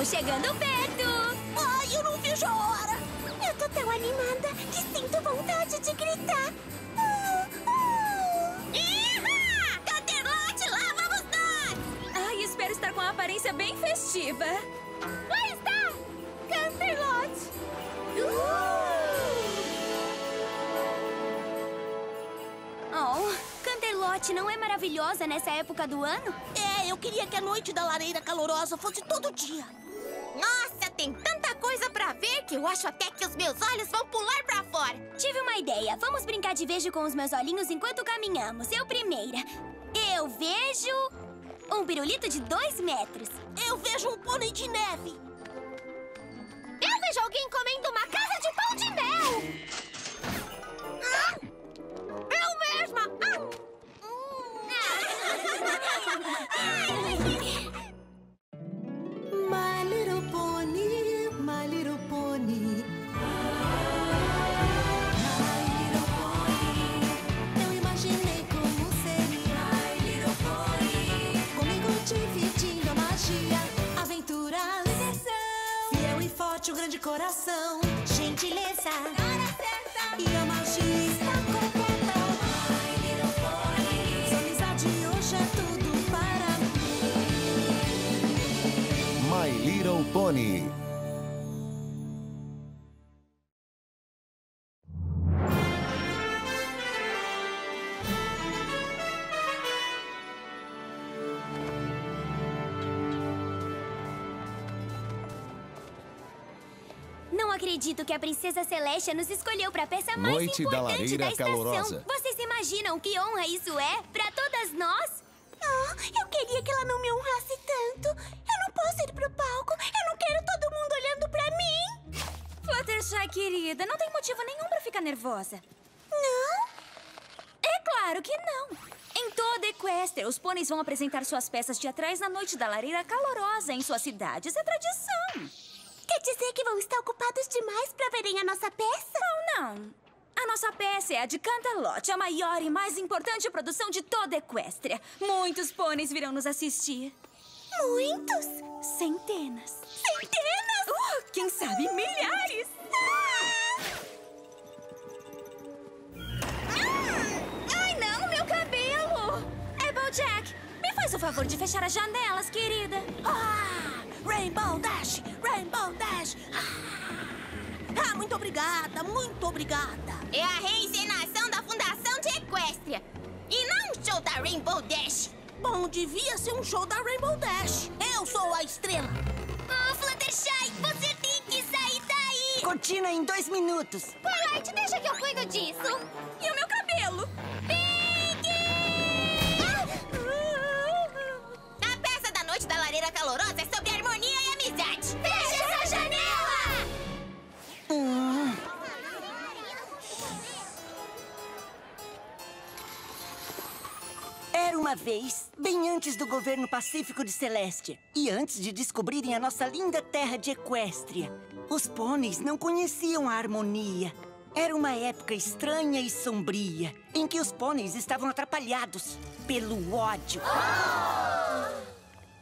Estamos chegando perto! Ai, eu não vejo a hora! Eu tô tão animada que sinto vontade de gritar. Ihá! Canterlote, lá vamos nós! Ai, espero estar com uma aparência bem festiva. Lá está! Canterlote! Oh, Canterlote não é maravilhosa nessa época do ano? Eu queria que a noite da lareira calorosa fosse todo dia. Nossa, tem tanta coisa pra ver que eu acho até que os meus olhos vão pular pra fora. Tive uma ideia. Vamos brincar de vejo com os meus olhinhos enquanto caminhamos. Eu primeira. Eu vejo um pirulito de 2 metros. Eu vejo um pônei de neve. Eu vejo alguém comendo uma casa de pão de mel. Eu mesma! My little pony, my little pony. My little pony. Eu imaginei como seria. My little pony. Comigo dividindo a magia, aventura, diversão. Fiel e forte, um grande coração, gentileza, hora certa. E a magia está completa. My little pony. Sua amizade hoje é tudo para mim. My Little Pony. Não acredito que a Princesa Celestia nos escolheu para a peça mais Noite da importante lareira da estação. calorosa. Vocês imaginam que honra isso é para todas nós? Eu queria que ela não me honrasse tanto. Eu não posso ir pro palco. Eu não quero todo mundo olhando pra mim. Fluttershy, querida, não tem motivo nenhum para ficar nervosa. Não? É claro que não. Em toda Equestria, os pôneis vão apresentar suas peças teatrais na Noite da Lareira Calorosa em suas cidades. É tradição. Quer dizer que vão estar ocupados demais pra verem a nossa peça? Não. A nossa peça é a de Canterlote, a maior e mais importante produção de toda Equestria. Muitos pôneis virão nos assistir. Muitos? Centenas. Centenas? Quem sabe milhares. Ai, não, meu cabelo! Applejack, me faz o favor de fechar as janelas, querida. Rainbow Dash! Rainbow Dash! Muito obrigada, muito obrigada. É a reencenação da Fundação de Equestria. E não um show da Rainbow Dash. Bom, devia ser um show da Rainbow Dash. Eu sou a estrela. Fluttershy, você tem que sair daí. Cortina em 2 minutos. Twilight, deixa que eu cuido disso. E o meu cabelo? A peça da Noite da Lareira Calorosa é sobre harmonia e amizade. Fecha essa janela! Era uma vez, bem antes do governo pacífico de Celestia e antes de descobrirem a nossa linda terra de Equestria, os pôneis não conheciam a harmonia. Era uma época estranha e sombria, em que os pôneis estavam atrapalhados pelo ódio.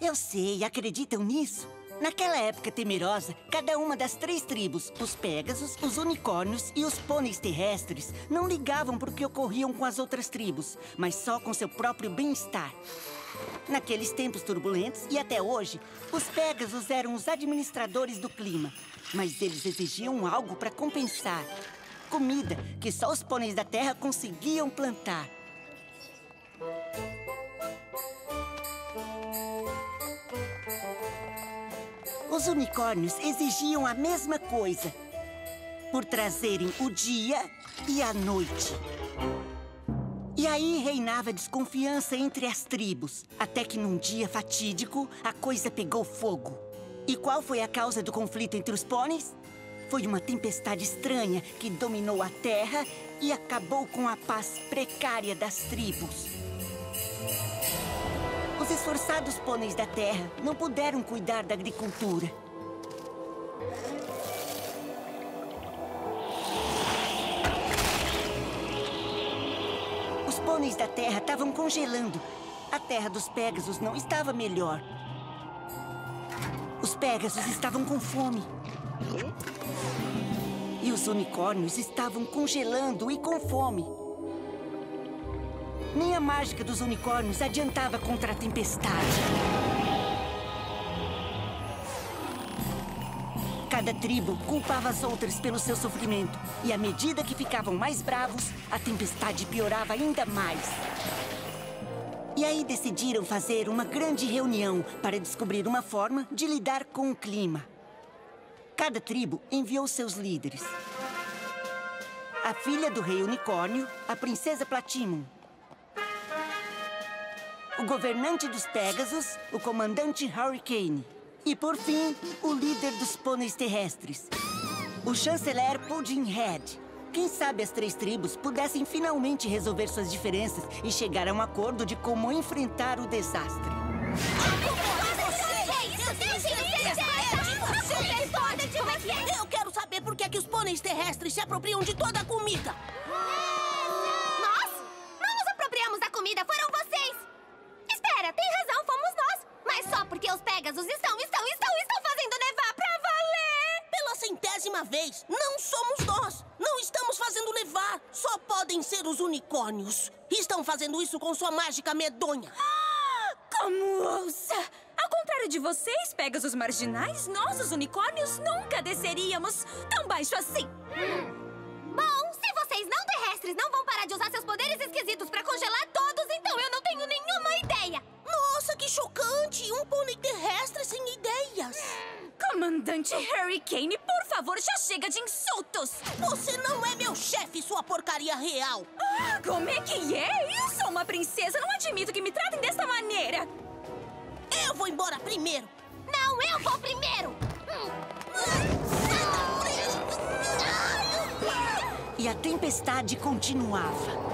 Eu sei, acreditam nisso? Naquela época temerosa, cada uma das 3 tribos, os Pégasos, os Unicórnios e os pôneis terrestres, não ligavam para o que ocorriam com as outras tribos, mas só com seu próprio bem-estar. Naqueles tempos turbulentos e até hoje, os Pégasos eram os administradores do clima, mas eles exigiam algo para compensar. Comida que só os pôneis da Terra conseguiam plantar. Os unicórnios exigiam a mesma coisa, por trazerem o dia e a noite. E aí reinava desconfiança entre as tribos, até que num dia fatídico, a coisa pegou fogo. E qual foi a causa do conflito entre os pôneis? Foi uma tempestade estranha que dominou a terra e acabou com a paz precária das tribos. Os esforçados pôneis da terra não puderam cuidar da agricultura. Os pôneis da terra estavam congelando. A terra dos Pégasos não estava melhor. Os Pégasos estavam com fome. E os unicórnios estavam congelando e com fome. Nem a mágica dos unicórnios adiantava contra a tempestade. Cada tribo culpava as outras pelo seu sofrimento. E à medida que ficavam mais bravos, a tempestade piorava ainda mais. E aí decidiram fazer uma grande reunião para descobrir uma forma de lidar com o clima. Cada tribo enviou seus líderes. A filha do rei unicórnio, a princesa Platimum. O governante dos Pégasos, o comandante Hurricane. E, por fim, o líder dos pôneis terrestres, o chanceler Puddinghead. Quem sabe as 3 tribos pudessem finalmente resolver suas diferenças e chegar a um acordo de como enfrentar o desastre. Eu quero saber por que é que os pôneis terrestres se apropriam de toda a comida. Nós? Não nos apropriamos da comida, foram vocês! Espera, tem razão, fomos nós! Mas só porque os Pégasos estão fazendo nevar pra valer! Pela 100ª vez, não somos nós! Não estamos fazendo nevar! Só podem ser os unicórnios! Estão fazendo isso com sua mágica medonha! Como ousa! Ao contrário de vocês, Pégasos marginais, nós, os unicórnios, nunca desceríamos tão baixo assim. Bom, se vocês não terrestres não vão parar de usar seus poderes esquisitos pra congelar todos, então eu não tenho nenhuma ideia! Nossa, que chocante! Um pônei terrestre sem ideias! Comandante Hurricane, por favor, já chega de insultos! Você não é meu chefe, sua porcaria real! Ah, como é que é? Eu sou uma princesa, não admito que me tratem desta maneira! Eu vou embora primeiro! Não, eu vou primeiro! E a tempestade continuava.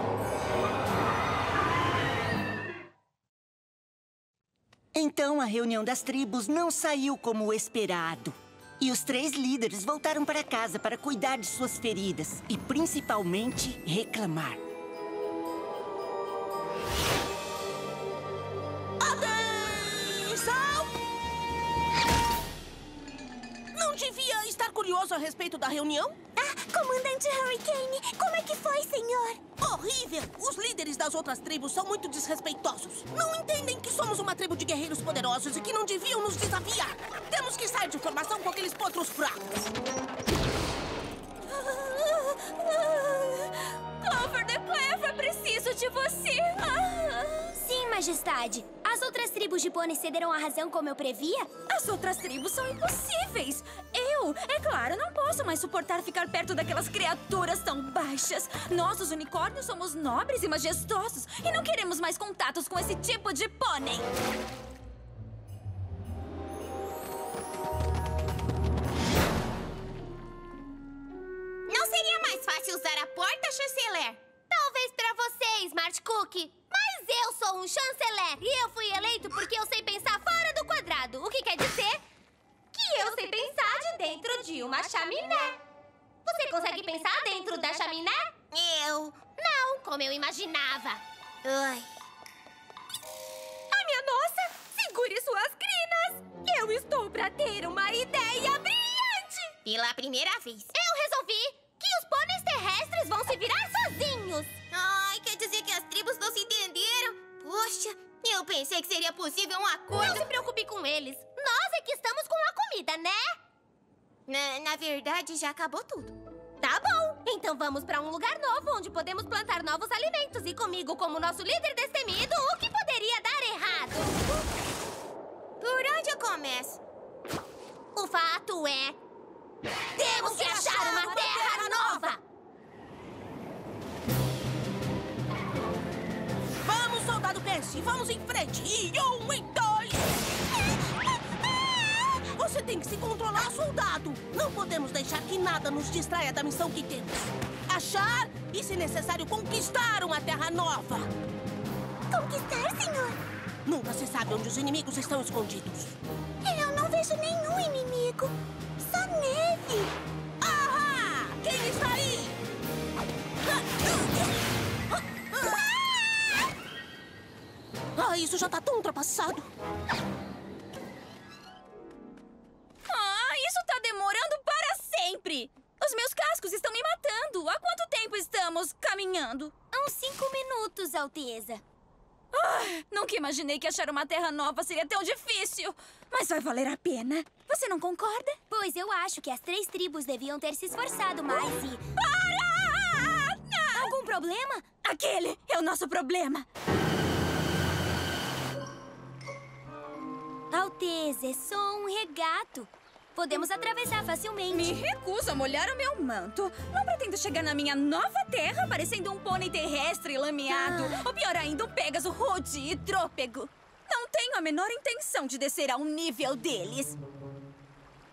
Então a reunião das tribos não saiu como o esperado. E os 3 líderes voltaram para casa para cuidar de suas feridas e, principalmente, reclamar. Atenção! Não devia estar curioso a respeito da reunião? Comandante Hurricane, como é que foi, senhor? Horrível! Os líderes das outras tribos são muito desrespeitosos. Não entendem que somos uma tribo de guerreiros poderosos e que não deviam nos desafiar. Temos que sair de formação com aqueles potros fracos. Clover the Clever, preciso de você! Sim, majestade. As outras tribos de pôneis cederam a razão como eu previa? As outras tribos são impossíveis! É claro, não posso mais suportar ficar perto daquelas criaturas tão baixas. Nós, os unicórnios, somos nobres e majestosos e não queremos mais contatos com esse tipo de pônei. Não seria mais fácil usar a porta, chanceler? Talvez pra você, Smart Cookie. Mas eu sou um chanceler e eu fui eleito porque eu sei pensar fora do quadrado. O que quer dizer que eu sei pensar de dentro de uma chaminé. Você consegue pensar dentro da chaminé? Eu? Não, como eu imaginava. Ai. A minha nossa! Segure suas crinas! Eu estou pra ter uma ideia brilhante! Pela primeira vez. Eu resolvi que os pôneis terrestres vão se virar sozinhos. Ai, quer dizer que as tribos não se entenderam? Poxa, eu pensei que seria possível um acordo. Não se preocupe com eles. Nós é que estamos com a comida, né? Na verdade, já acabou tudo. Tá bom, então vamos pra um lugar novo onde podemos plantar novos alimentos. E comigo como nosso líder destemido, o que poderia dar errado? Por onde eu começo? O fato é... temos que achar uma terra nova! Vamos, soldado Percy, vamos em frente! E 1 e 2! Você tem que se controlar, soldado! Não podemos deixar que nada nos distraia da missão que temos. Achar e, se necessário, conquistar uma terra nova. Conquistar, senhor? Nunca se sabe onde os inimigos estão escondidos. Eu não vejo nenhum inimigo. Só neve. Ahá! Quem está aí? Isso já tá tão ultrapassado. Os meus cascos estão me matando. Há quanto tempo estamos caminhando? Há uns 5 minutos, Alteza. Nunca imaginei que achar uma terra nova seria tão difícil. Mas vai valer a pena. Você não concorda? Pois eu acho que as 3 tribos deviam ter se esforçado mais e... Para! Não! Algum problema? Aquele é o nosso problema. Alteza, é só um regato. Podemos atravessar facilmente. Me recuso a molhar o meu manto. Não pretendo chegar na minha nova terra parecendo um pônei terrestre lameado. Ou pior ainda, um Pégaso rude e trôpego. Não tenho a menor intenção de descer ao nível deles.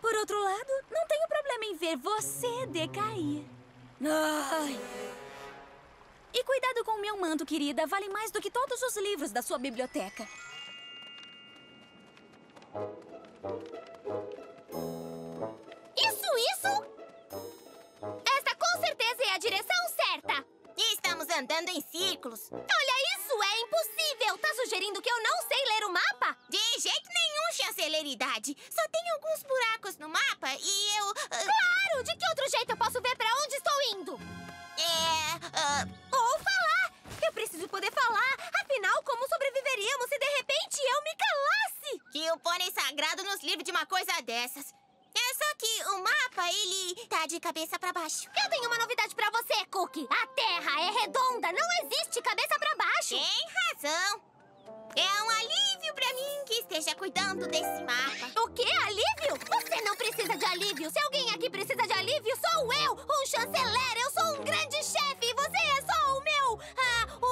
Por outro lado, não tenho problema em ver você decair. Ai. E cuidado com o meu manto, querida. Vale mais do que todos os livros da sua biblioteca. Isso! Essa com certeza é a direção certa! Estamos andando em círculos. Olha isso, é impossível! Tá sugerindo que eu não sei ler o mapa? De jeito nenhum, chanceleridade. Só tem alguns buracos no mapa e eu... Claro! De que outro jeito eu posso ver pra onde estou indo? Ou falar! Eu preciso poder falar! Afinal, como sobreviveríamos se de repente eu me calasse? Que o pônei sagrado nos livre de uma coisa dessas. É só que o mapa, ele tá de cabeça pra baixo. Eu tenho uma novidade pra você, Cookie. A Terra é redonda, não existe cabeça pra baixo. Tem razão. É um alívio pra mim que esteja cuidando desse mapa. O quê? Alívio? Você não precisa de alívio. Se alguém aqui precisa de alívio, sou eu, um chanceler. Eu sou um grande chefe e você é só o meu...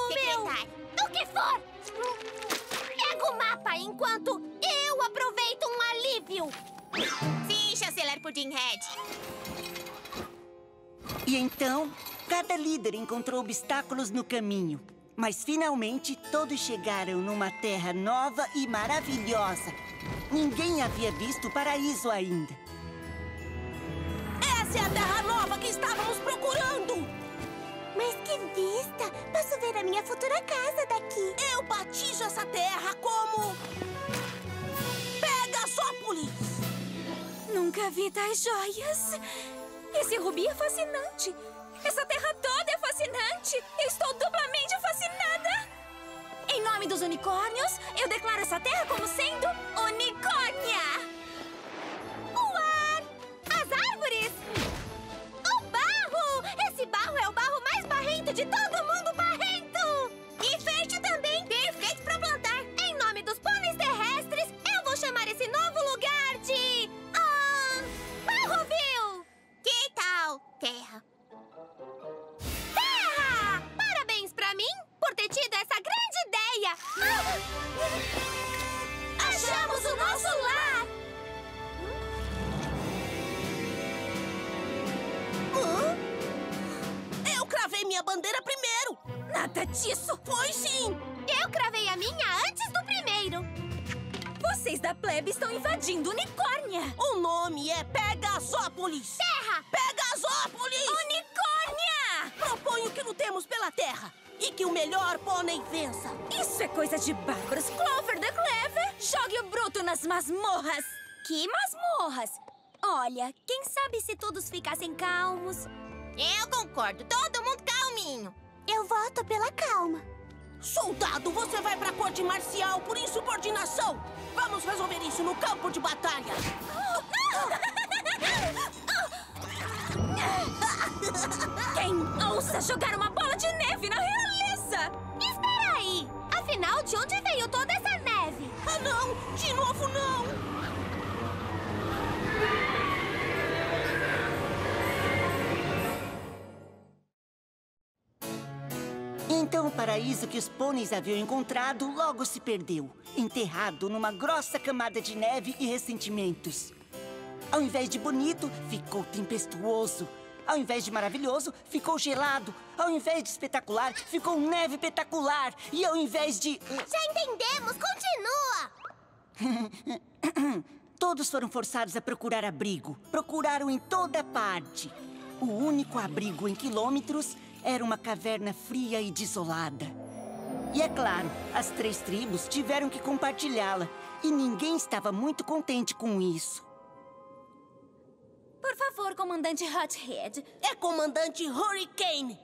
secretário. O que for. Pega o mapa enquanto eu aproveito um alívio. Sim, chanceler Puddinghead. E então, cada líder encontrou obstáculos no caminho. Mas finalmente todos chegaram numa terra nova e maravilhosa. Ninguém havia visto o paraíso ainda. Essa é a terra nova que estávamos procurando! Mas que vista! Posso ver a minha futura casa daqui. Eu batizo essa terra como... Pegasópolis! Nunca vi tais joias. Esse rubi é fascinante. Essa terra toda é fascinante. Eu estou duplamente fascinada. Em nome dos unicórnios, eu declaro essa terra como sendo unicórnia. O ar! As árvores! O barro! Esse barro é o barro mais barrento de todo mundo barrento! E fértil também! Perfeito pra plantar! Em nome dos pôneis terrestres, eu vou chamar esse novo lugar de... Barroville! Que tal, terra? Terra! Parabéns pra mim por ter tido essa grande ideia! Achamos o nosso lar! Eu cravei minha bandeira primeiro! Nada disso. Foi sim! Eu cravei a minha antes do primeiro! Vocês da plebe estão invadindo Unicórnia. O nome é Pegasópolis! Terra! Pegasópolis! Unicórnia! Proponho que lutemos pela terra e que o melhor pônei vença. Isso é coisa de bárbaros. Clover the Clever, jogue o bruto nas masmorras. Que masmorras! Olha, quem sabe se todos ficassem calmos? Eu concordo, todo mundo calminho. Eu voto pela calma. Soldado, você vai pra corte marcial por insubordinação! Vamos resolver isso no campo de batalha! Quem ousa jogar uma bola de neve na realeza? Espera aí! Afinal, de onde veio toda essa neve? Ah, não! De novo, não! Então o paraíso que os pôneis haviam encontrado logo se perdeu, enterrado numa grossa camada de neve e ressentimentos. Ao invés de bonito, ficou tempestuoso. Ao invés de maravilhoso, ficou gelado. Ao invés de espetacular, ficou neve espetacular. E ao invés de... Já entendemos, continua! Todos foram forçados a procurar abrigo. Procuraram em toda parte. O único abrigo em quilômetros era uma caverna fria e desolada. E é claro, as 3 tribos tiveram que compartilhá-la. E ninguém estava muito contente com isso. Por favor, comandante Hothead. É comandante Hurricane.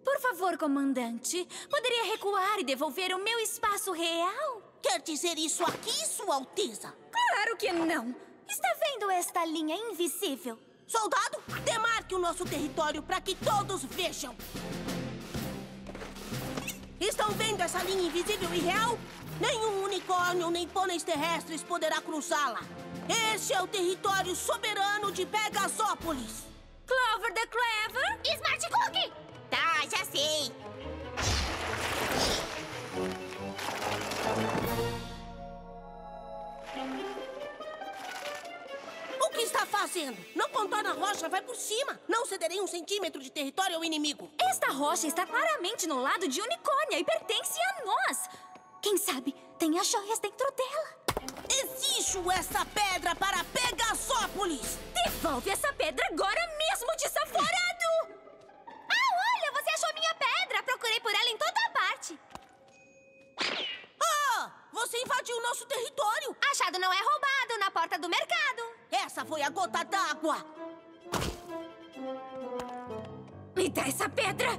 Por favor, comandante. Poderia recuar e devolver o meu espaço real? Quer dizer isso aqui, Sua Alteza? Claro que não. Está vendo esta linha invisível? Soldado, demarque o nosso território para que todos vejam. Estão vendo essa linha invisível e real? Nenhum unicórnio nem pôneis terrestres poderá cruzá-la. Este é o território soberano de Pegasópolis. Clover the Clever? Smart Cookie! Tá, já sei. O que está fazendo? Não contorna a rocha, vai por cima. Não cederei 1 centímetro de território ao inimigo. Esta rocha está claramente no lado de Unicórnia e pertence a nós. Quem sabe tem as joias dentro dela. Exijo essa pedra para Pegasópolis. Devolve essa pedra agora mesmo, desaforado! Olha, você achou minha pedra! Procurei por ela em toda parte. Ah, você invadiu nosso território. Achado não é roubado, na porta do mercado. Essa foi a gota d'água. Me dá essa pedra!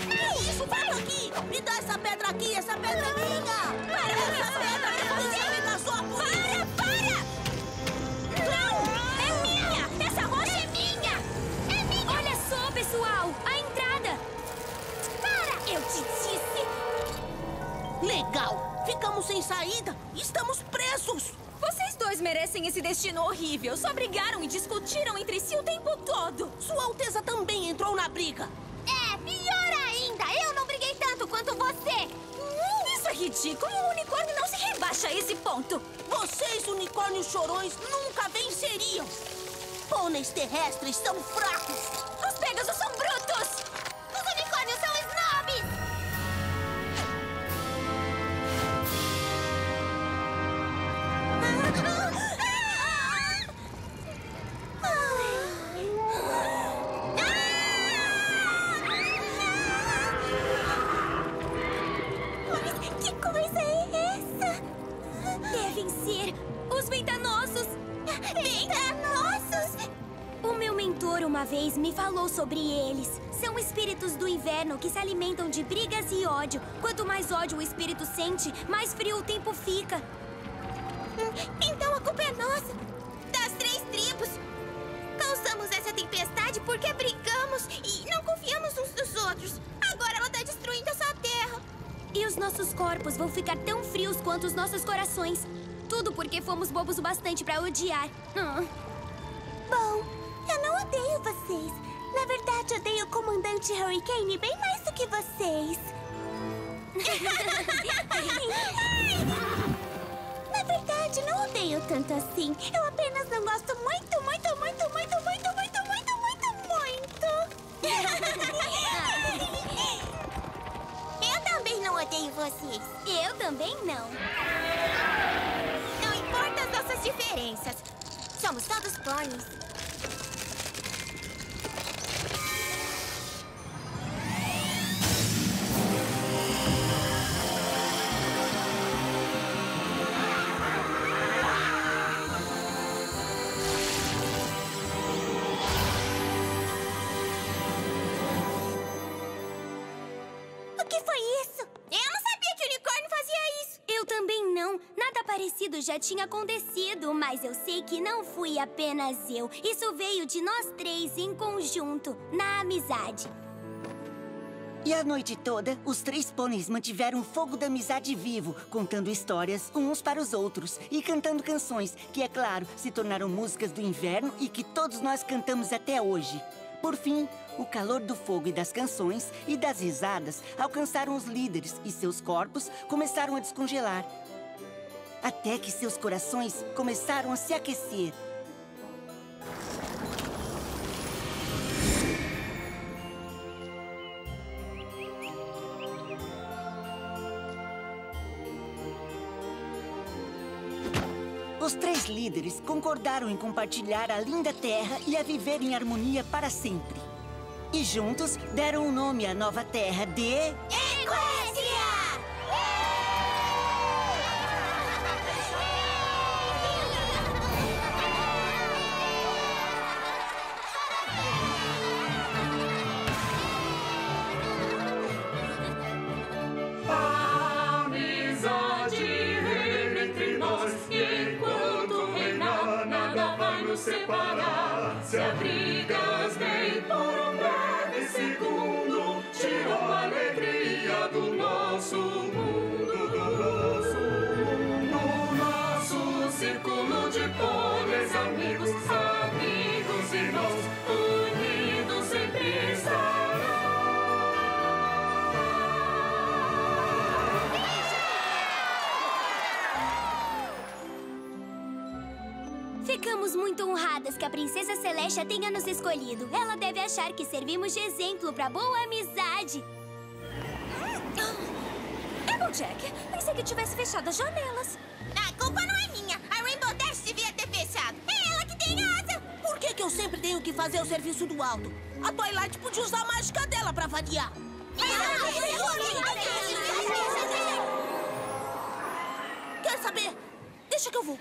Que isso? Vai aqui! Me dá essa pedra aqui! Essa pedra é minha! Para com Essa isso! pedra pertence a Pegasópolis! Para! Não! É minha! Essa rocha é minha! É minha! Olha só, pessoal! A entrada! Para! Eu te disse! Legal! Ficamos sem saída! Estamos presos! Vocês dois merecem esse destino horrível. Só brigaram e discutiram entre si o tempo todo. Sua Alteza também entrou na briga! É, pior ainda! Eu não briguei tanto quanto você! Isso é ridículo! O unicórnio não se rebaixa a esse ponto! Vocês, unicórnios chorões, nunca venceriam! Pôneis terrestres são fracos! Os Pegasus são brutos! Os unicórnios são snobs! Mas que coisa é essa? Devem ser os Ventanosos! Ventanosos! O meu mentor uma vez me falou sobre eles. São espíritos do inverno que se alimentam de brigas e ódio. Quanto mais ódio o espírito sente, mais frio o tempo fica. Então a culpa é nossa! Das 3 tribos! Causamos essa tempestade porque brigamos e não confiamos uns nos outros. Agora ela tá destruindo essa terra. E os nossos corpos vão ficar tão frios quanto os nossos corações. Tudo porque fomos bobos o bastante pra odiar. Bom, eu não odeio vocês. Na verdade, odeio o comandante Hurricane bem mais do que vocês. Na verdade, não odeio tanto assim. Eu apenas não gosto muito, muito, muito, muito, muito, muito, muito, muito, muito. Eu também não odeio vocês. Eu também não. Não importa as nossas diferenças. Somos todos pôneis. O que foi isso? Eu não sabia que o unicórnio fazia isso. Eu também não. Nada parecido já tinha acontecido, mas eu sei que não fui apenas eu. Isso veio de nós 3 em conjunto, na amizade. E a noite toda, os 3 pôneis mantiveram o fogo da amizade vivo, contando histórias uns para os outros e cantando canções que, é claro, se tornaram músicas do inverno e que todos nós cantamos até hoje. Por fim, o calor do fogo e das canções e das risadas alcançaram os líderes e seus corpos começaram a descongelar. Até que seus corações começaram a se aquecer. Os 3 líderes concordaram em compartilhar a linda terra e a viver em harmonia para sempre. E juntos deram o nome à nova terra de... Equestria! separar. Se abrigas bem por um breve segundo, tirou a alegria do nosso mundo, No nosso círculo de pôneis, amigos, irmãos, unidos sempre estarão. Ficamos muito honradas que a Princesa Celestia tenha nos escolhido. Ela deve achar que servimos de exemplo pra boa amizade. Applejack, pensei que tivesse fechado as janelas. A culpa não é minha. A Rainbow Dash devia ter fechado. É ela que tem asa. Por que eu sempre tenho que fazer o serviço do alto? A Twilight podia usar a mágica dela pra variar. Quer saber? Deixa que eu vou.